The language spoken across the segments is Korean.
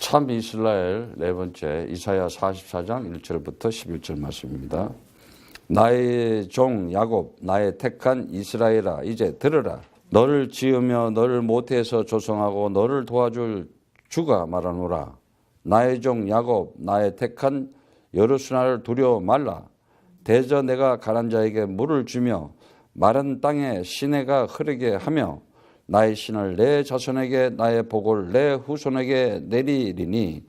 참 이스라엘 네 번째 이사야 44장 1절부터 11절 말씀입니다. 나의 종 야곱, 나의 택한 이스라엘아, 이제 들으라. 너를 지으며 너를 모태에서 조성하고 너를 도와줄 주가 말하노라. 나의 종 야곱, 나의 택한 여루수나를 두려워 말라. 대저 내가 가난 자에게 물을 주며 마른 땅에 시내가 흐르게 하며 나의 신을 내 자손에게 나의 복을 내 후손에게 내리리니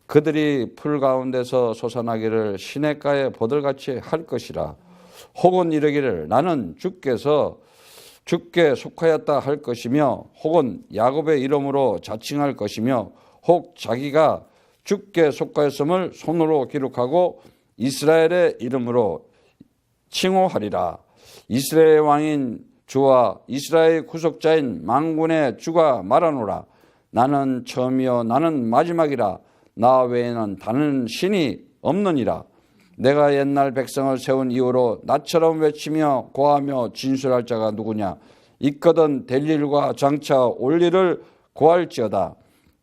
그들이 풀 가운데서 솟아나기를 시냇가에 보들같이 할 것이라. 혹은 이르기를 나는 주께서 주께 속하였다 할 것이며 혹은 야곱의 이름으로 자칭할 것이며 혹 자기가 주께 속하였음을 손으로 기록하고 이스라엘의 이름으로 칭호하리라. 이스라엘 왕인 주와 이스라엘 구속자인 만군의 주가 말하노라. 나는 처음이요 나는 마지막이라. 나 외에는 다른 신이 없느니라. 내가 옛날 백성을 세운 이후로 나처럼 외치며 고하며 진술할 자가 누구냐. 있거든 될 일과 장차 올 일을 고할지어다.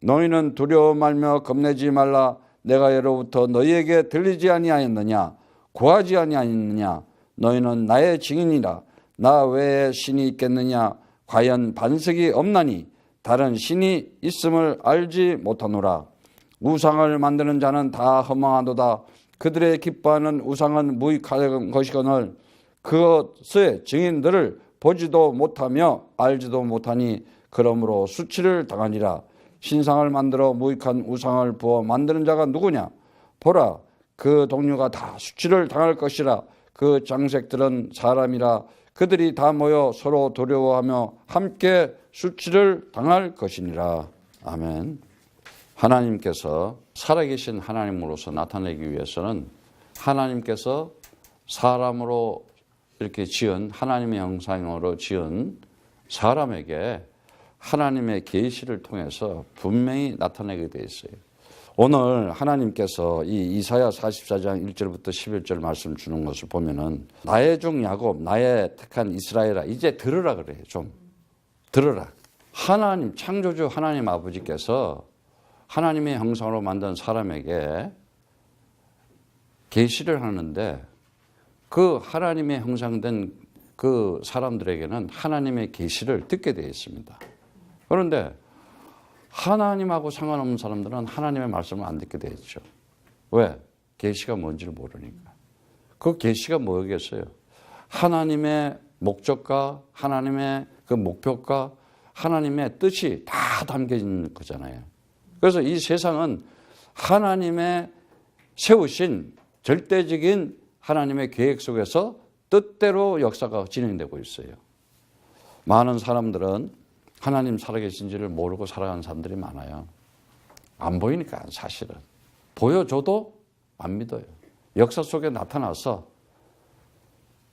너희는 두려워 말며 겁내지 말라. 내가 예로부터 너희에게 들리지 아니하였느냐. 고하지 아니하였느냐. 너희는 나의 증인이라. 나 외에 신이 있겠느냐. 과연 반석이 없나니 다른 신이 있음을 알지 못하노라. 우상을 만드는 자는 다 허망하도다. 그들의 기뻐하는 우상은 무익한 것이거늘 그것의 증인들을 보지도 못하며 알지도 못하니 그러므로 수치를 당하니라. 신상을 만들어 무익한 우상을 부어 만드는 자가 누구냐. 보라, 그 동료가 다 수치를 당할 것이라. 그 장색들은 사람이라. 그들이 다 모여 서로 두려워하며 함께 수치를 당할 것이니라. 아멘. 하나님께서 살아계신 하나님으로서 나타내기 위해서는 하나님께서 사람으로 이렇게 지은 하나님의 형상으로 지은 사람에게 하나님의 계시를 통해서 분명히 나타내게 되어 있어요. 오늘 하나님께서 이 이사야 44장 1절부터 11절 말씀 주는 것을 보면은 나의 종 야곱, 나의 택한 이스라엘아, 이제 들으라 그래요. 좀 들으라. 하나님, 창조주 하나님 아버지께서 하나님의 형상으로 만든 사람에게 계시를 하는데 그 하나님의 형상된 그 사람들에게는 하나님의 계시를 듣게 되어 있습니다. 그런데 하나님하고 상관없는 사람들은 하나님의 말씀을 안 듣게 되어 있죠. 왜? 계시가 뭔지를 모르니까. 그 계시가 뭐겠어요? 하나님의 목적과 하나님의 그 목표과 하나님의 뜻이 다 담겨진 거잖아요. 그래서 이 세상은 하나님의 세우신 절대적인 하나님의 계획 속에서 뜻대로 역사가 진행되고 있어요. 많은 사람들은 하나님 살아계신지를 모르고 살아가는 사람들이 많아요. 안 보이니까 사실은. 보여줘도 안 믿어요. 역사 속에 나타나서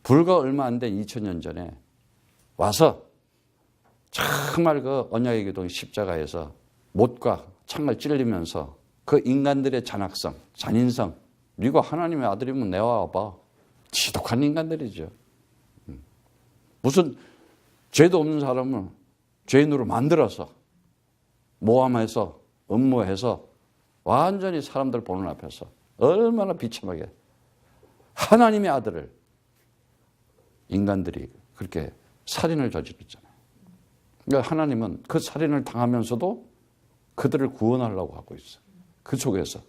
불과 얼마 안 된 2000년 전에 와서 정말 그 언약의 기둥 십자가에서 못과 창을 찔리면서 그 인간들의 잔악성, 잔인성, 네가 하나님의 아들이면 내와봐. 지독한 인간들이죠. 무슨 죄도 없는 사람을 죄인으로 만들어서 모함해서 음모해서 완전히 사람들 보는 앞에서 얼마나 비참하게 하나님의 아들을 인간들이 그렇게 살인을 저질렀잖아요. 그러니까 하나님은 그 살인을 당하면서도 그들을 구원하려고 하고 있어요. 그 속에서.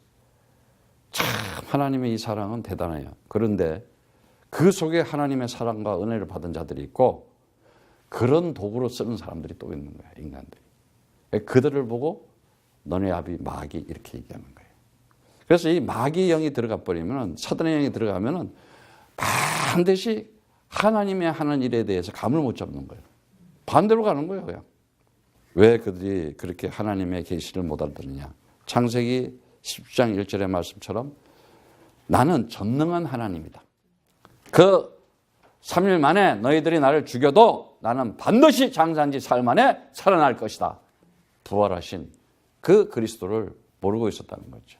참 하나님의 이 사랑은 대단해요. 그런데 그 속에 하나님의 사랑과 은혜를 받은 자들이 있고 그런 도구로 쓰는 사람들이 또 있는 거예요. 인간들이. 그들을 보고 너네 아비 마귀 이렇게 얘기하는 거예요. 그래서 이 마귀 영이 들어가 버리면 사단의 영이 들어가면 반드시 하나님의 하는 일에 대해서 감을 못 잡는 거예요. 반대로 가는 거예요. 그냥. 왜 그들이 그렇게 하나님의 계시를 못 알아듣느냐. 창세기 10장 1절의 말씀처럼 나는 전능한 하나님이다. 그 3일 만에 너희들이 나를 죽여도 나는 반드시 장사한 지 사흘 만에 살아날 것이다. 부활하신 그 그리스도를 모르고 있었다는 거죠.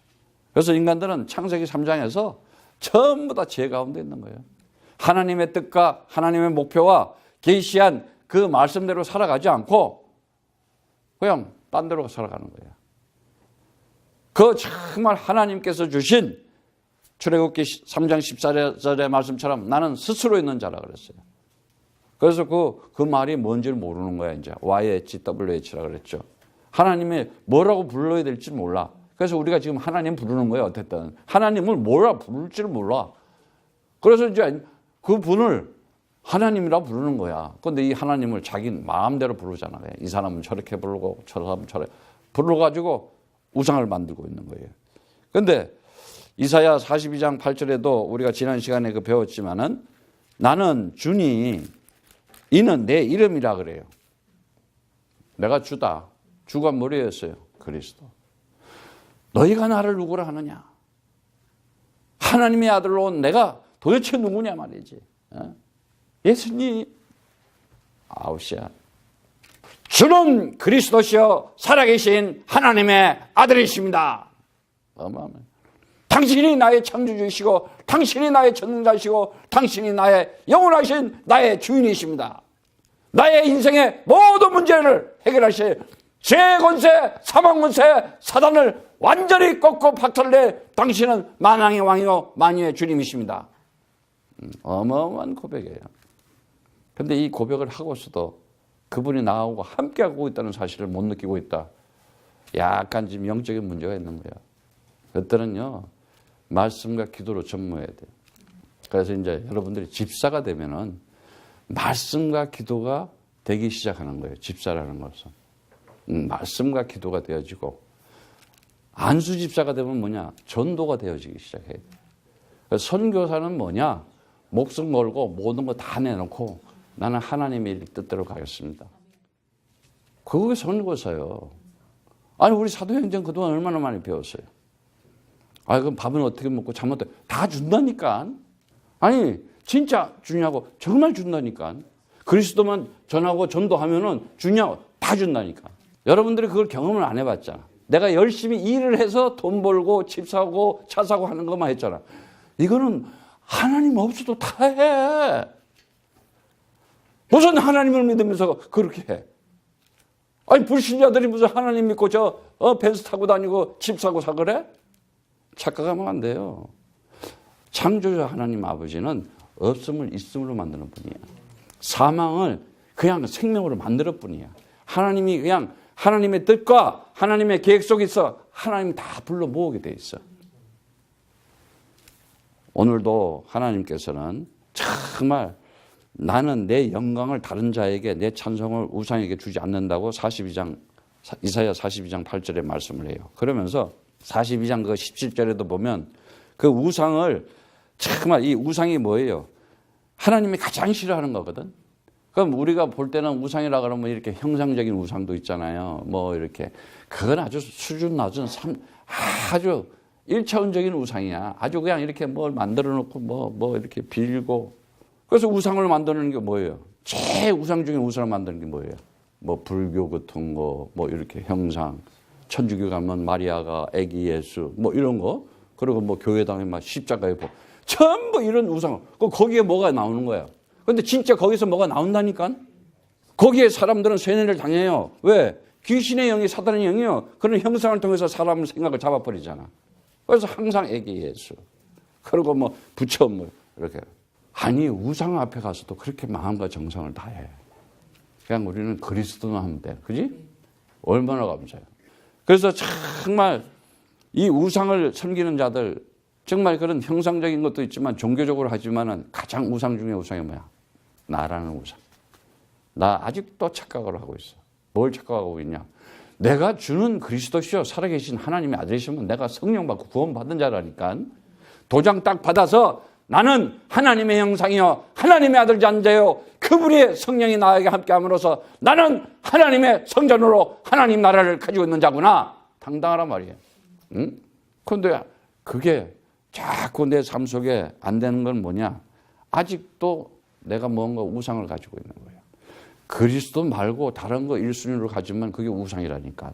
그래서 인간들은 창세기 3장에서 전부 다 죄 가운데 있는 거예요. 하나님의 뜻과 하나님의 목표와 계시한 그 말씀대로 살아가지 않고 그냥 딴 데로 살아가는 거예요. 그 정말 하나님께서 주신 출애굽기 3장 14절의 말씀처럼 나는 스스로 있는 자라 그랬어요. 그래서 그 말이 뭔지를 모르는 거야, 이제. YHWH라 그랬죠. 하나님이 뭐라고 불러야 될지 몰라. 그래서 우리가 지금 하나님 부르는 거예요, 어쨌든. 하나님을 뭐라 부를지를 몰라. 그래서 이제 그 분을 하나님이라 부르는 거야. 그런데 이 하나님을 자기 마음대로 부르잖아요. 이 사람은 저렇게 부르고 저 사람은 저렇게 불러가지고 우상을 만들고 있는 거예요. 그런데 이사야 42장 8절에도 우리가 지난 시간에 배웠지만은 나는 주니 이는 내 이름이라 그래요. 내가 주다. 주가 뭐였어요? 그리스도. 너희가 나를 누구라 하느냐? 하나님의 아들로 온 내가 도대체 누구냐 말이지. 예수님 아웃이야. 주는 그리스도시여 살아계신 하나님의 아들이십니다. 당신이 나의 창조주이시고 당신이 나의 전능자이시고 당신이 나의 영원하신 나의 주인이십니다. 나의 인생의 모든 문제를 해결하실 죄 권세, 사망 권세, 사단을 완전히 꺾고 박탈내 당신은 만왕의 왕이요 만유의 주님이십니다. 어마어마한 고백이에요. 그런데 이 고백을 하고서도 그분이 나하고 함께하고 있다는 사실을 못 느끼고 있다. 약간 지금 영적인 문제가 있는 거야. 그때는요, 말씀과 기도로 전무해야 돼요. 그래서 이제 여러분들이 집사가 되면은 말씀과 기도가 되기 시작하는 거예요. 집사라는 것은. 말씀과 기도가 되어지고, 안수 집사가 되면 뭐냐? 전도가 되어지기 시작해요. 그래서 선교사는 뭐냐? 목숨 걸고 모든 거 다 내놓고 나는 하나님의 뜻대로 가겠습니다. 그게 선교사예요. 아니, 우리 사도행전 그동안 얼마나 많이 배웠어요. 아, 그럼 밥은 어떻게 먹고 잠은 어떻게, 다 준다니까. 아니, 진짜 주냐고, 정말 준다니까. 그리스도만 전하고 전도하면은 주냐고, 다 준다니까. 여러분들이 그걸 경험을 안 해봤잖아. 내가 열심히 일을 해서 돈 벌고 집 사고 차 사고 하는 것만 했잖아. 이거는 하나님 없어도 다 해. 무슨 하나님을 믿으면서 그렇게 해. 아니, 불신자들이 무슨 하나님 믿고 벤츠 타고 다니고 집 사고 사 그래? 착각하면 안 돼요. 창조자 하나님 아버지는 없음을 있음으로 만드는 분이야. 사망을 그냥 생명으로 만들어 뿐이야. 하나님이 그냥 하나님의 뜻과 하나님의 계획 속에서 하나님 다 불러 모으게 돼 있어. 오늘도 하나님께서는 정말 나는 내 영광을 다른 자에게 내 찬송을 우상에게 주지 않는다고 이사야 42장 8절에 말씀을 해요. 그러면서 42장 그 17절에도 보면 그 우상을 정말 이 우상이 뭐예요? 하나님이 가장 싫어하는 거거든. 그럼 우리가 볼 때는 우상이라 그러면 이렇게 형상적인 우상도 있잖아요. 뭐 이렇게 그건 아주 수준 낮은 아주 1차원적인 우상이야. 아주 그냥 이렇게 뭘 만들어 놓고 뭐 이렇게 빌고. 그래서 우상을 만드는 게 뭐예요? 최우상 중에 우상을 만드는 게 뭐예요? 뭐 불교 같은 거, 뭐 이렇게 형상. 천주교 가면 마리아가 아기 예수, 뭐 이런 거. 그리고 뭐 교회당에 막 십자가에 보. 전부 이런 우상. 거기에 뭐가 나오는 거야. 근데 진짜 거기서 뭐가 나온다니까? 거기에 사람들은 세뇌를 당해요. 왜? 귀신의 영이 사단의 영이요. 그런 형상을 통해서 사람 생각을 잡아버리잖아. 그래서 항상 아기 예수. 그리고 뭐 부처 뭐 이렇게. 아니, 우상 앞에 가서도 그렇게 마음과 정성을 다해. 그냥 우리는 그리스도만 하면 돼. 그지? 얼마나 감사해요. 그래서 정말 이 우상을 섬기는 자들, 정말 그런 형상적인 것도 있지만 종교적으로 하지만은 가장 우상 중에 우상이 뭐야? 나라는 우상. 나 아직도 착각을 하고 있어. 뭘 착각하고 있냐? 내가 주는 그리스도시요 살아계신 하나님의 아들이시면 내가 성령 받고 구원받은 자라니까. 도장 딱 받아서 나는 하나님의 형상이요 하나님의 아들 잔자요 그분의 성령이 나에게 함께함으로써 나는 하나님의 성전으로 하나님 나라를 가지고 있는 자구나. 당당하란 말이에요. 응? 그런데 그게 자꾸 내 삶 속에 안 되는 건 뭐냐? 아직도 내가 뭔가 우상을 가지고 있는 거예요. 그리스도 말고 다른 거 1순위로 가지면 그게 우상이라니까.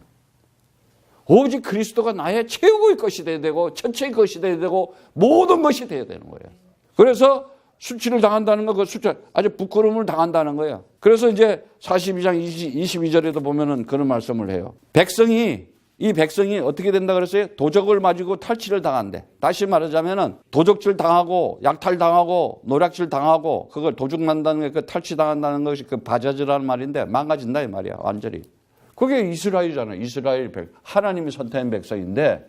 오직 그리스도가 나의 최고의 것이 돼야 되고 전체의 것이 돼야 되고 모든 것이 돼야 되는 거예요. 그래서 수치를 당한다는 거, 그 수치 아주 부끄러움을 당한다는 거예요. 그래서 이제 42장 22절에도 보면은 그런 말씀을 해요. 백성이 이 백성이 어떻게 된다 그랬어요? 도적을 맞고 탈취를 당한대. 다시 말하자면은 도적질 당하고 약탈 당하고 노략질 당하고 그걸 도둑 만다는 게 그 탈취 당한다는 것이 그 바자즈라는 말인데 망가진다 이 말이야 완전히. 그게 이스라엘이잖아요. 이스라엘 하나님이 선택한 백성인데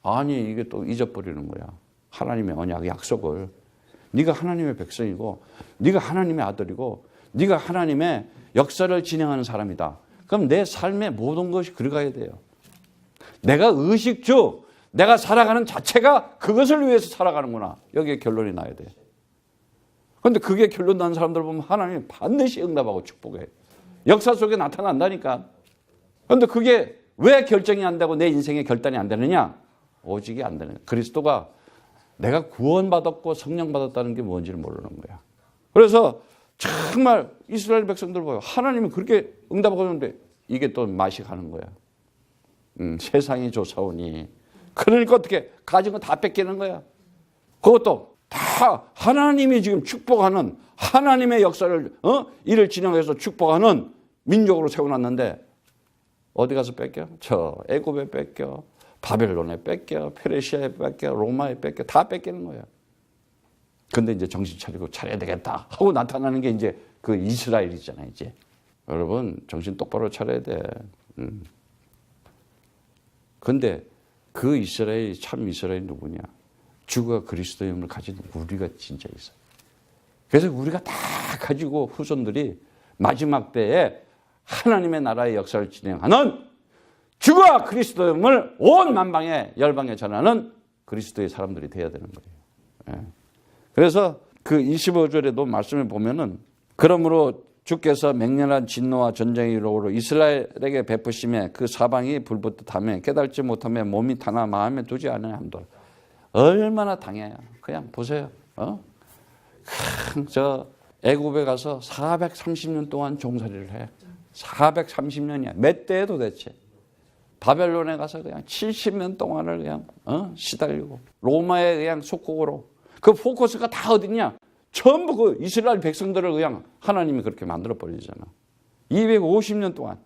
아니 이게 또 잊어버리는 거야. 하나님의 언약 약속을. 네가 하나님의 백성이고 네가 하나님의 아들이고 네가 하나님의 역사를 진행하는 사람이다. 그럼 내 삶의 모든 것이 그려가야 돼요. 내가 의식주, 내가 살아가는 자체가 그것을 위해서 살아가는구나. 여기에 결론이 나야 돼. 그런데 그게 결론 난 사람들 보면 하나님이 반드시 응답하고 축복해. 역사 속에 나타난다니까. 그런데 그게 왜 결정이 안 되고 내 인생의 결단이 안 되느냐? 오직이 안 되는 거야. 그리스도가 내가 구원받았고 성령 받았다는 게 뭔지를 모르는 거야. 그래서 정말 이스라엘 백성들 보여. 하나님이 그렇게 응답하고 있는데 이게 또 맛이 가는 거야. 세상이 좋사오니. 그러니까 어떻게 가진 거 다 뺏기는 거야. 그것도 다 하나님이 지금 축복하는 하나님의 역사를 이를 진행해서 축복하는 민족으로 세워놨는데 어디 가서 뺏겨? 저 애굽에 뺏겨. 바벨론에 뺏겨. 페르시아에 뺏겨. 로마에 뺏겨. 다 뺏기는 거야. 근데 이제 정신 차리고 차려야 되겠다 하고 나타나는 게 이제 그 이스라엘이잖아요, 이제. 여러분, 정신 똑바로 차려야 돼. 근데 그 이스라엘이 참 이스라엘이 누구냐? 주가 그리스도의 힘을 가진 우리가 진짜 있어요. 그래서 우리가 다 가지고 후손들이 마지막 때에 하나님의 나라의 역사를 진행하는 주가 그리스도의 힘을 온 만방에 열방에 전하는 그리스도의 사람들이 되어야 되는 거예요. 그래서 그 25절에도 말씀을 보면은 그러므로 주께서 맹렬한 진노와 전쟁의 이로로 이스라엘에게 베푸심에 그 사방이 불붙듯하며 깨달지 못하며 몸이 타나 마음에 두지 않으려 함도. 얼마나 당해요. 그냥 보세요. 저 애굽에 가서 430년 동안 종살이를 해. 430년이야. 몇 대에 도대체. 바벨론에 가서 그냥 70년 동안을 그냥 시달리고 로마의 그냥 속국으로. 그 포커스가 다 어디냐? 전부 그 이스라엘 백성들을 그냥 하나님이 그렇게 만들어 버리잖아. 250년 동안.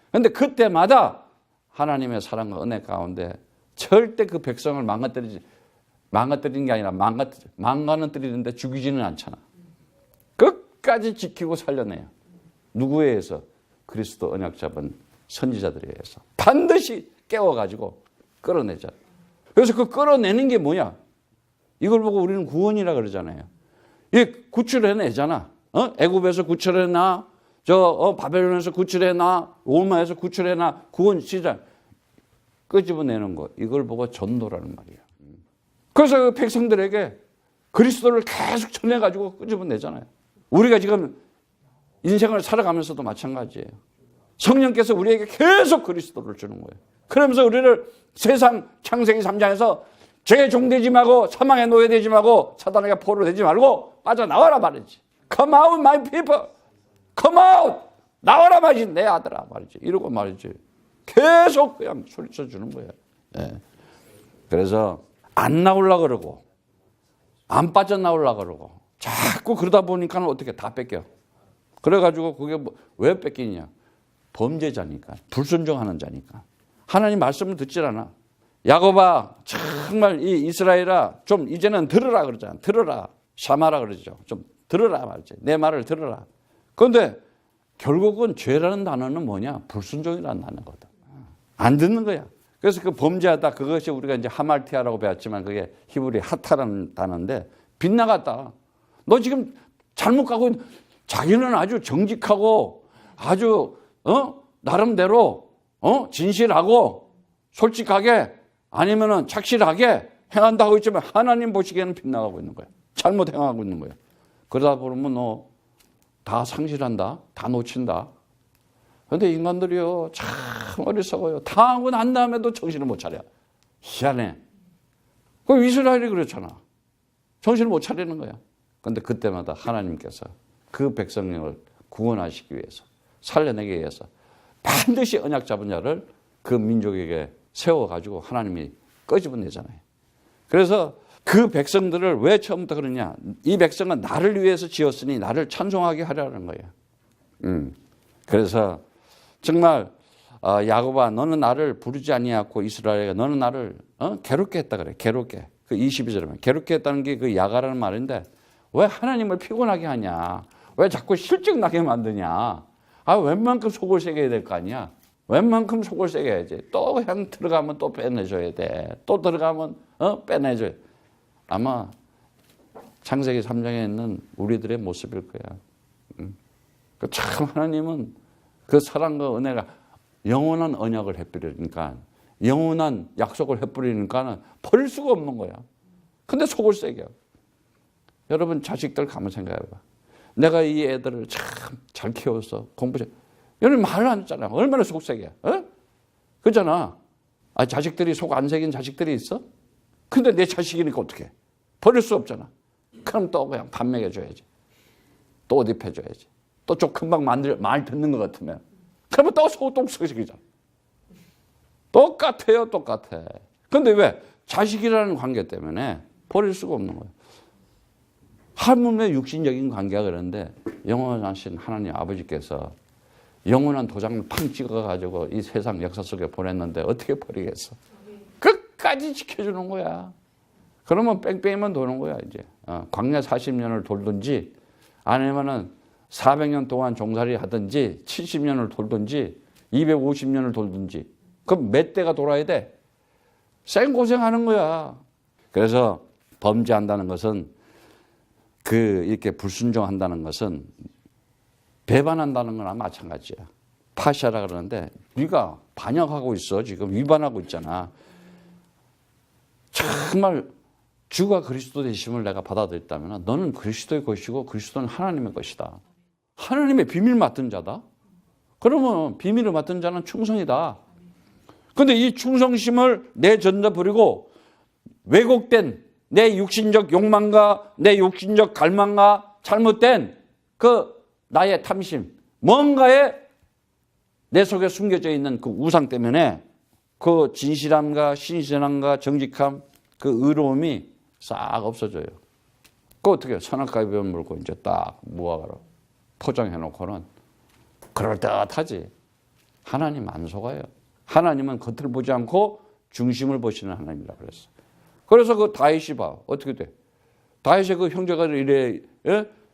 그런데 그때마다 하나님의 사랑과 은혜 가운데 절대 그 백성을 망가뜨리는 게 아니라 망가뜨리는데 죽이지는 않잖아. 끝까지 지키고 살려내요. 누구에 의해서? 그리스도 언약 잡은 선지자들에 의해서. 반드시 깨워가지고 끌어내자. 그래서 그 끌어내는 게 뭐냐? 이걸 보고 우리는 구원이라 그러잖아요. 이 구출해내잖아. 애굽에서 구출해놔. 바벨론에서 구출해놔. 로마에서 구출해놔. 구원 시작. 끄집어내는 거. 이걸 보고 전도라는 말이야. 그래서 그 백성들에게 그리스도를 계속 전해가지고 끄집어내잖아요. 우리가 지금 인생을 살아가면서도 마찬가지예요. 성령께서 우리에게 계속 그리스도를 주는 거예요. 그러면서 우리를 세상 창세기 3장에서 죄의 종되지 말고 사망의 노예되지 말고 사단에게 포로 되지 말고 빠져나와라 말이지. Come out my people. Come out. 나와라 말이지. 내 아들아 말이지. 이러고 말이지. 계속 그냥 소리쳐 주는 거예요. 네. 그래서 안 나오려고 그러고 안 빠져나오려고 그러고 자꾸 그러다 보니까 어떻게 다 뺏겨. 그래가지고 그게 왜 뺏기냐. 범죄자니까. 불순종하는 자니까. 하나님 말씀을 듣질 않아. 야곱아 정말 이 이스라엘아 좀 이제는 들으라 그러잖아. 들으라. 샤마라 그러죠. 좀 들으라 말이지. 내 말을 들으라. 그런데 결국은 죄라는 단어는 뭐냐? 불순종이라는 단어거든. 안 듣는 거야. 그래서 그 범죄하다 그것이 우리가 이제 하말티아라고 배웠지만 그게 히브리 하타라는 단어인데 빗나갔다. 너 지금 잘못 가고 자기는 아주 정직하고 아주 나름대로 진실하고 솔직하게 아니면은 착실하게 행한다고 있지만 하나님 보시기에는 빗나가고 있는 거야. 잘못 행하고 있는 거야. 그러다 보면 너 다 상실한다. 다 놓친다. 그런데 인간들이요 참 어리석어요. 당하고 난 다음에도 정신을 못 차려. 희한해. 그 이스라엘이 그렇잖아. 정신을 못 차리는 거야. 그런데 그때마다 하나님께서 그 백성을 구원하시기 위해서 살려내기 위해서 반드시 언약 잡은 자를 그 민족에게 세워가지고 하나님이 끄집어내잖아요. 그래서 그 백성들을 왜 처음부터 그러냐. 이 백성은 나를 위해서 지었으니 나를 찬송하게 하려는 거예요. 그래서 정말 야곱아 너는 나를 부르지 아니하고 이스라엘아 너는 나를 괴롭게 했다 그래. 괴롭게. 그 22절에 보면 괴롭게 했다는 게 그 야가라는 말인데 왜 하나님을 피곤하게 하냐. 왜 자꾸 실증 나게 만드냐. 웬만큼 속을 세게 해야 될 거 아니야. 웬만큼 속을 세게 해야지. 또 그냥 들어가면 또 빼내줘야 돼. 또 들어가면 빼내줘야 돼. 아마 창세기 3장에 있는 우리들의 모습일 거야. 참 하나님은 그 사랑과 은혜가 영원한 언약을 해버리니까 영원한 약속을 해버리니까 버릴 수가 없는 거야. 근데 속을 세게 하고. 여러분 자식들 가만 생각해봐. 내가 이 애들을 참 잘 키워서 공부 잘. 여러분 말을 안 했잖아. 얼마나 속 세게. 그잖아. 자식들이 속 안 새긴 자식들이 있어? 근데 내 자식이니까 어떡해. 버릴 수 없잖아. 그럼 또 그냥 밥 먹여줘야지. 또 옷 입혀줘야지. 또 좀 금방 말 듣는 것 같으면. 그러면 또 속 똥석이잖아. 똑같아요. 똑같아. 근데 왜? 자식이라는 관계 때문에 버릴 수가 없는 거예요. 하물며 육신적인 관계가 그런데 영원하신 하나님 아버지께서 영원한 도장을 팡 찍어가지고 이 세상 역사 속에 보냈는데 어떻게 버리겠어? 끝까지 지켜주는 거야. 그러면 뺑뺑이만 도는 거야 이제. 광야 40년을 돌든지 아니면은 400년 동안 종살이 하든지 70년을 돌든지 250년을 돌든지 그럼 몇 대가 돌아야 돼? 생고생하는 거야. 그래서 범죄한다는 것은 이렇게 불순종한다는 것은 배반한다는 거나 마찬가지야. 파샤라 그러는데 네가 반역하고 있어. 지금 위반하고 있잖아. 정말 주가 그리스도 되심을 내가 받아들였다면 너는 그리스도의 것이고 그리스도는 하나님의 것이다. 하나님의 비밀 맡은 자다. 그러면 비밀을 맡은 자는 충성이다. 그런데 이 충성심을 내전자 버리고 왜곡된 내 육신적 욕망과 내 육신적 갈망과 잘못된 나의 탐심, 뭔가에 내 속에 숨겨져 있는 그 우상 때문에 그 진실함과 신실함과 정직함, 그 의로움이 싹 없어져요. 그 어떻게 해요? 선악과의 변 물고 이제 딱 무화과로 포장해놓고는 그럴듯하지. 하나님 안 속아요. 하나님은 겉을 보지 않고 중심을 보시는 하나님이라고 그랬어. 그래서 그 다윗이 봐. 어떻게 돼? 다윗의 그 형제가 이래,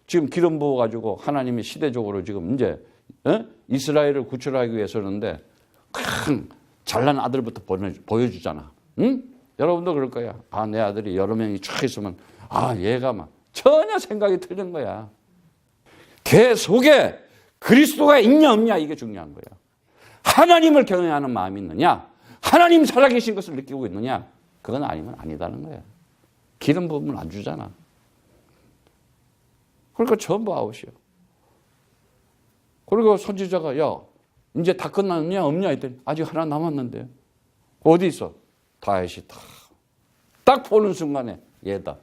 지금 기름 부어가지고 하나님이 시대적으로 지금 이제, 이스라엘을 구출하기 위해서는데, 큰 잘난 아들부터 보여주잖아. 응? 여러분도 그럴 거야. 내 아들이 여러 명이 쫙 있으면, 얘가 막 전혀 생각이 틀린 거야. 걔 속에 그리스도가 있냐, 없냐, 이게 중요한 거야. 하나님을 경외하는 마음이 있느냐? 하나님 살아계신 것을 느끼고 있느냐? 그건 아니면 아니다는 거야. 기름 부으면 안 주잖아. 그러니까 전부 아웃이요. 그리고 선지자가 이제 다 끝났냐 없냐 했더니 아직 하나 남았는데 어디 있어? 다윗이 딱 보는 순간에 얘다.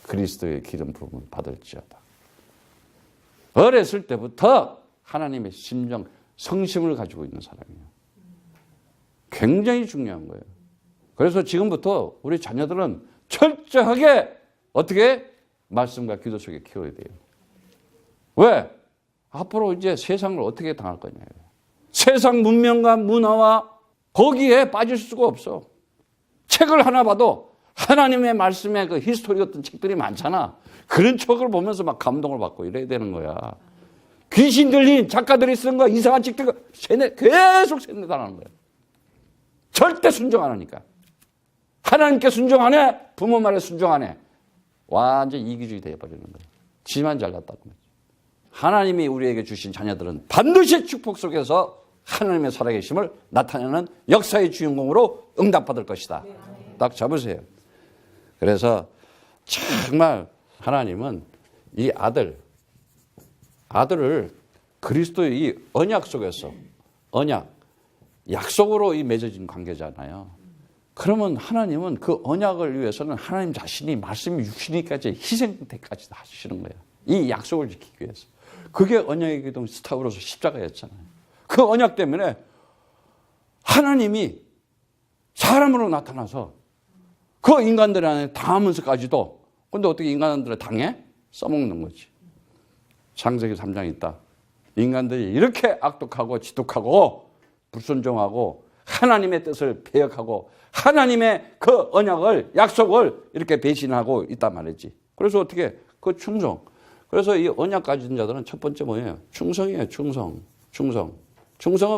그리스도의 기름 부음을 받을지어다. 어렸을 때부터 하나님의 심정, 성심을 가지고 있는 사람이에요. 굉장히 중요한 거예요. 그래서 지금부터 우리 자녀들은 철저하게 어떻게 말씀과 기도 속에 키워야 돼요. 왜? 앞으로 이제 세상을 어떻게 당할 거냐. 세상 문명과 문화와 거기에 빠질 수가 없어. 책을 하나 봐도 하나님의 말씀에 그 히스토리 같은 책들이 많잖아. 그런 책을 보면서 막 감동을 받고 이래야 되는 거야. 귀신 들린 작가들이 쓴 거 이상한 책들 계속 세뇌당하는 거야. 절대 순종 안 하니까. 하나님께 순종 안 해. 부모 말에 순종 안 해. 완전 이기주의 되어버리는 거예요. 지만 잘났다고. 하나님이 우리에게 주신 자녀들은 반드시 축복 속에서 하나님의 살아계심을 나타내는 역사의 주인공으로 응답받을 것이다. 딱 잡으세요. 그래서 정말 하나님은 이 아들을 그리스도의 이 언약 속에서 약속으로 이 맺어진 관계잖아요. 그러면 하나님은 그 언약을 위해서는 하나님 자신이 말씀이 육신이까지 희생까지 다 하시는 거예요. 이 약속을 지키기 위해서. 그게 언약의 기둥 스타브로서 십자가였잖아요. 그 언약 때문에 하나님이 사람으로 나타나서 그 인간들 안에 당하면서까지도 근데 어떻게 인간들을 당해? 써먹는 거지. 창세기 3장에 있다. 인간들이 이렇게 악독하고 지독하고 불순종하고 하나님의 뜻을 배역하고 하나님의 그 언약을 약속을 이렇게 배신하고 있단 말이지. 그래서 어떻게 그 충성. 그래서 이 언약 가진 자들은 첫 번째 뭐예요? 충성이에요. 충성은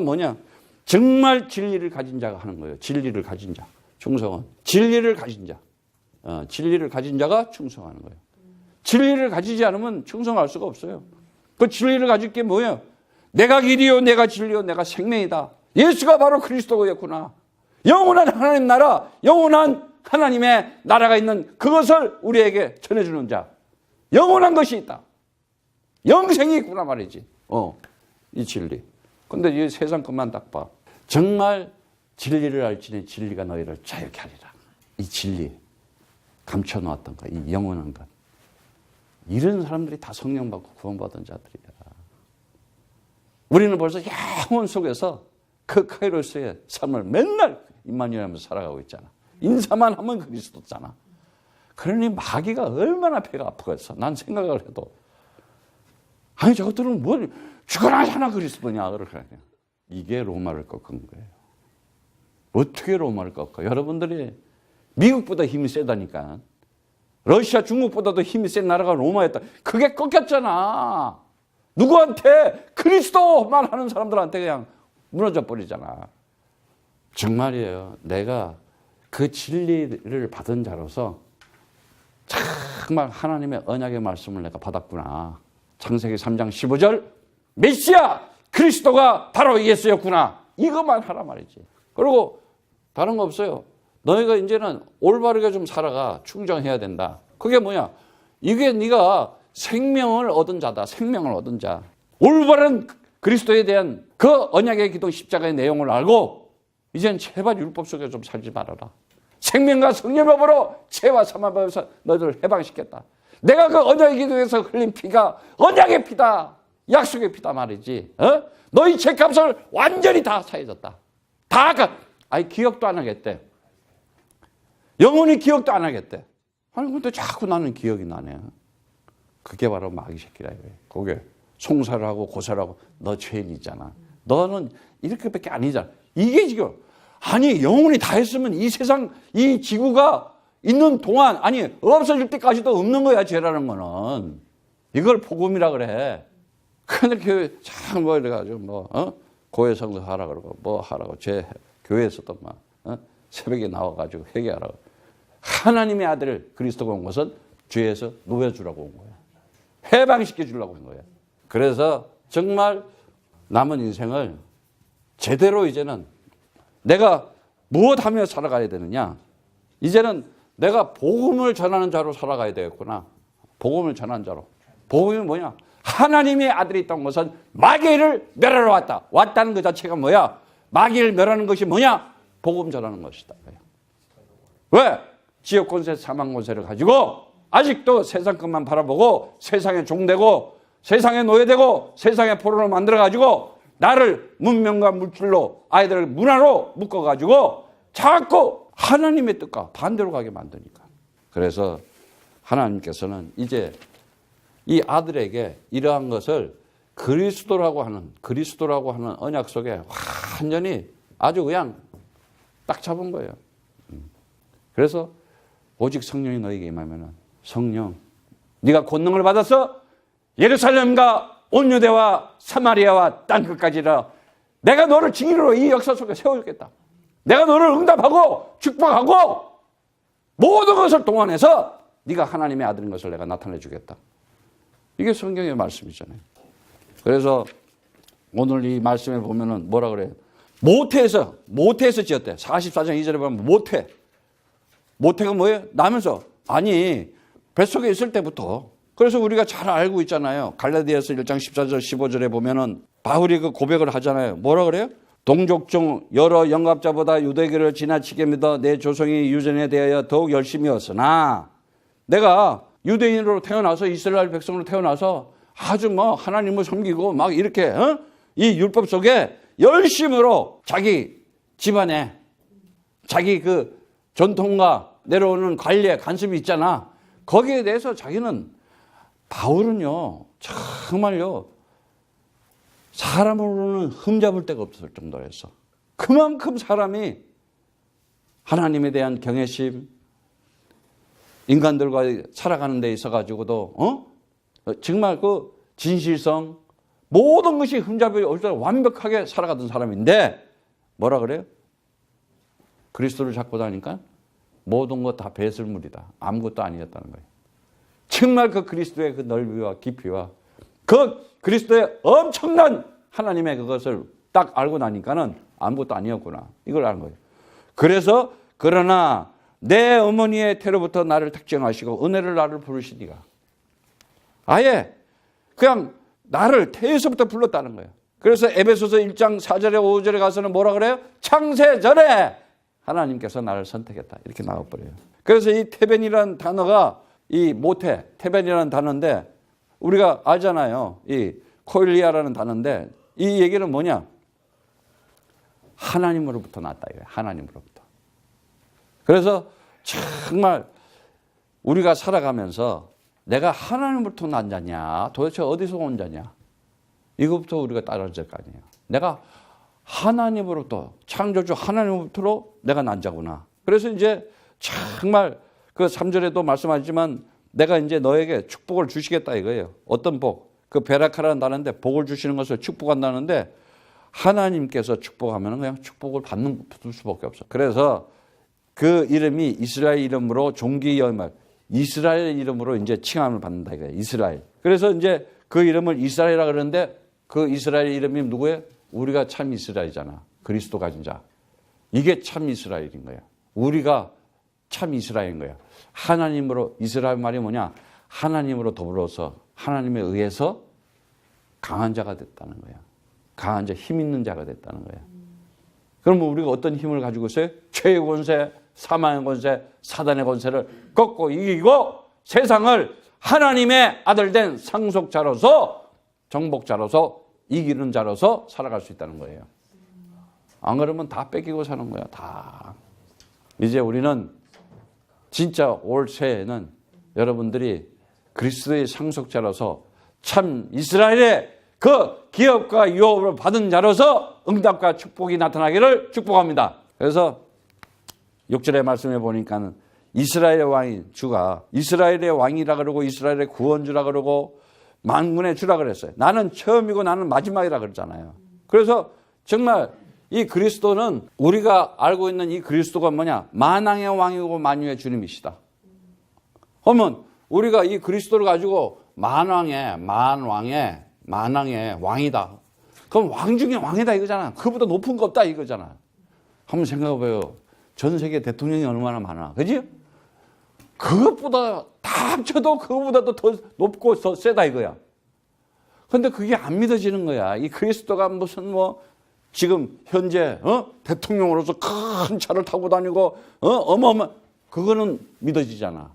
뭐냐? 정말 진리를 가진 자가 하는 거예요. 진리를 가진 자. 충성은 진리를 가진 자. 진리를 가진 자가 충성하는 거예요. 진리를 가지지 않으면 충성할 수가 없어요. 그 진리를 가질 게 뭐예요? 내가 길이요, 내가 진리요, 내가 생명이다. 예수가 바로 그리스도였구나. 영원한 하나님 나라, 영원한 하나님의 나라가 있는 그것을 우리에게 전해주는 자. 영원한 것이 있다. 영생이 있구나 말이지. 이 진리. 근데 이 세상 것만 딱 봐. 정말 진리를 알지니 진리가 너희를 자유케 하리라. 이 진리. 감춰놓았던 것, 이 영원한 것. 이런 사람들이 다 성령 받고 구원받은 자들이야. 우리는 벌써 영원 속에서 그 카이로스의 삶을 맨날 임마누엘하면서 살아가고 있잖아. 인사만 하면 그리스도잖아. 그러니 마귀가 얼마나 배가 아프겠어. 난 생각을 해도. 아니 저것들은 뭘 죽어나 사나 그리스도냐. 그렇게. 이게 로마를 꺾은 거예요. 어떻게 로마를 꺾어? 여러분들이 미국보다 힘이 세다니까. 러시아, 중국보다도 힘이 센 나라가 로마였다. 그게 꺾였잖아. 누구한테? 그리스도만 하는 사람들한테 그냥 무너져 버리잖아. 정말이에요. 내가 그 진리를 받은 자로서 정말 하나님의 언약의 말씀을 내가 받았구나. 창세기 3장 15절 메시아 그리스도가 바로 예수였구나. 이것만 하라 말이지. 그리고 다른 거 없어요. 너희가 이제는 올바르게 좀 살아가. 충정해야 된다. 그게 뭐냐? 이게 네가 생명을 얻은 자다. 생명을 얻은 자. 올바른 그리스도에 대한 그 언약의 기도 십자가의 내용을 알고 이젠 제발 율법 속에 좀 살지 말아라. 생명과 성령법으로 죄와 사망법에서 너희들을 해방시켰다. 내가 그 언약의 기도에서 흘린 피가 언약의 피다. 약속의 피다 말이지. 너희 죄값을 완전히 다 사해졌다. 아니 기억도 안 하겠대. 영원히 기억도 안 하겠대. 아니 근데 자꾸 나는 기억이 나네. 그게 바로 마귀 새끼라 이거예요. 그게 송사를 하고 고사를 하고 너 죄인이잖아. 너는 이렇게밖에 아니잖아. 이게 지금 아니 영원히 다 했으면 이 세상 이 지구가 있는 동안 아니 없어질 때까지도 없는 거야. 죄라는 거는. 이걸 복음이라 그래. 근데 교회 참 뭐 이래가지고 고해 성사 하라 그러고 뭐 하라고 교회에서도 막 새벽에 나와가지고 회개하라고. 하나님의 아들 그리스도가 온 것은 죄에서 놓여주라고 온 거야. 해방시켜 주려고 온 거야. 그래서 정말 남은 인생을 제대로 이제는 내가 무엇하며 살아가야 되느냐. 이제는 내가 복음을 전하는 자로 살아가야 되겠구나. 복음을 전하는 자로. 복음이 뭐냐. 하나님의 아들이 있던 것은 마귀를 멸하러 왔다. 왔다는 그 자체가 뭐야. 마귀를 멸하는 것이 뭐냐. 복음 전하는 것이다. 왜? 지역 권세, 사망 권세를 가지고 아직도 세상 것만 바라보고 세상에 종되고 세상에 노예되고 세상의 포로로 만들어가지고 나를 문명과 물질로 아이들을 문화로 묶어가지고 자꾸 하나님의 뜻과 반대로 가게 만드니까. 그래서 하나님께서는 이제 이 아들에게 이러한 것을 그리스도라고 하는 언약 속에 완전히 아주 그냥 딱 잡은 거예요. 그래서 오직 성령이 너에게 임하면은 성령, 네가 권능을 받아서 예루살렘과 온 유대와 사마리아와 땅 끝까지라 내가 너를 징의로 이 역사 속에 세워주겠다. 내가 너를 응답하고 축복하고 모든 것을 동원해서 네가 하나님의 아들인 것을 내가 나타내 주겠다. 이게 성경의 말씀이잖아요. 그래서 오늘 이 말씀에 보면은 뭐라 그래요? 모태에서 지었대. 44장 2절에 보면 모태가 뭐예요? 나면서 아니 뱃속에 있을 때부터. 그래서 우리가 잘 알고 있잖아요. 갈라디아서 1장 14절 15절에 보면은 바울이 그 고백을 하잖아요. 뭐라 그래요? 동족 중 여러 영갑자보다 유대교를 지나치게 믿어 내 조상의 유전에 대하여 더욱 열심히 했으나 내가 유대인으로 태어나서 이스라엘 백성으로 태어나서 아주 뭐 하나님을 섬기고 막 이렇게 이 율법 속에 열심으로 자기 집안에 자기 그 전통과 내려오는 관리에 관심이 있잖아. 거기에 대해서 자기는 바울은요 정말요 사람으로는 흠잡을 데가 없을 정도로 했어. 그만큼 사람이 하나님에 대한 경외심, 인간들과 살아가는 데 있어가지고도 정말 그 진실성, 모든 것이 흠잡이 없이 완벽하게 살아가던 사람인데 뭐라 그래요? 그리스도를 잡고 다니까 모든 것 다 배설물이다. 아무것도 아니었다는 거예요. 정말 그 그리스도의 그 넓이와 깊이와 그 그리스도의 엄청난 하나님의 그것을 딱 알고 나니까는 아무것도 아니었구나. 이걸 아는 거예요. 그래서 그러나 내 어머니의 태로부터 나를 택정하시고 은혜를 나를 부르시니가. 아예 그냥 나를 태에서부터 불렀다는 거예요. 그래서 에베소서 1장 4절에 5절에 가서는 뭐라 그래요? 창세전에 하나님께서 나를 선택했다. 이렇게 나와버려요. 그래서 이 태벤이라는 단어가 이 모태, 태벤이라는 단어인데 우리가 알잖아요. 이 코일리아라는 단어인데 이 얘기는 뭐냐? 하나님으로부터 났다. 이거예요. 하나님으로부터. 그래서 정말 우리가 살아가면서 내가 하나님으로부터 난 자냐? 도대체 어디서 온 자냐? 이것부터 우리가 따라야 될 거 아니에요. 내가 하나님으로부터, 창조주 하나님으로부터 내가 난 자구나. 그래서 이제 정말 그 3절에도 말씀하지만 내가 이제 너에게 축복을 주시겠다 이거예요. 어떤 복? 그 베라카라는 단어인데 복을 주시는 것을 축복한다는데 하나님께서 축복하면 그냥 축복을 받는 수밖에 없어. 그래서 그 이름이 이스라엘 이름으로 종기여말 이스라엘 이름으로 이제 칭함을 받는다 이거예요. 이스라엘. 그래서 이제 그 이름을 이스라엘이라 그러는데 그 이스라엘 이름이 누구예요? 우리가 참 이스라엘이잖아. 그리스도 가진 자. 이게 참 이스라엘인 거야. 우리가 참 이스라엘인 거야. 하나님으로 이스라엘 말이 뭐냐? 하나님으로 더불어서 하나님에 의해서 강한 자가 됐다는 거야. 강한 자, 힘 있는 자가 됐다는 거야. 그러면 우리가 어떤 힘을 가지고 있어요? 죄의 권세, 사망의 권세, 사단의 권세를 꺾고 이기고 세상을 하나님의 아들 된 상속자로서 정복자로서 이기는 자로서 살아갈 수 있다는 거예요. 안 그러면 다 뺏기고 사는 거야. 다. 이제 우리는 진짜 올 새해에는 여러분들이 그리스도의 상속자로서 참 이스라엘의 그 기업과 유업을 받은 자로서 응답과 축복이 나타나기를 축복합니다. 그래서 6절의 말씀에 보니까 이스라엘의 왕이 주가 이스라엘의 왕이라 그러고 이스라엘의 구원주라 그러고 만군의 주라 그랬어요. 나는 처음이고 나는 마지막이라 그러잖아요. 그래서 정말 이 그리스도는 우리가 알고 있는 이 그리스도가 뭐냐? 만왕의 왕이고 만유의 주님이시다. 그러면 우리가 이 그리스도를 가지고 만왕의 왕이다. 그럼 왕 중에 왕이다 이거잖아. 그보다 높은 거 없다 이거잖아. 한번 생각해봐요. 전 세계 대통령이 얼마나 많아. 그지? 그것보다 다 합쳐도 그것보다도 더 높고 더 세다 이거야. 근데 그게 안 믿어지는 거야. 이 그리스도가 무슨 지금 현재 대통령으로서 큰 차를 타고 다니고 그거는 믿어지잖아.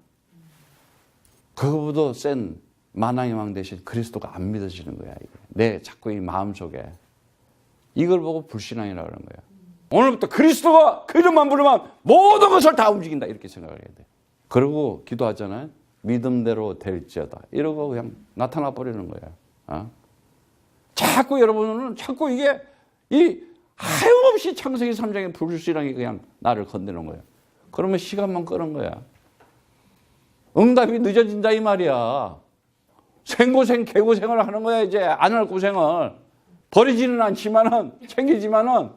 그거보다 센 만왕의 왕 대신 그리스도가 안 믿어지는 거야. 이게. 내 자꾸 이 마음속에 이걸 보고 불신앙이라고 하는 거야. 오늘부터 그리스도가 그 이름만 부르면 모든 것을 다 움직인다 이렇게 생각을 해야 돼. 그러고 기도하잖아요. 믿음대로 될지어다. 이러고 그냥 나타나 버리는 거야. 자꾸 여러분은 자꾸 이게 이 하염없이 창세기 3장의 불신앙이 그냥 나를 건드는 거야. 그러면 시간만 끄는 거야. 응답이 늦어진다 이 말이야. 생고생 개고생을 하는 거야. 이제 안 할 고생을. 버리지는 않지만은 챙기지만은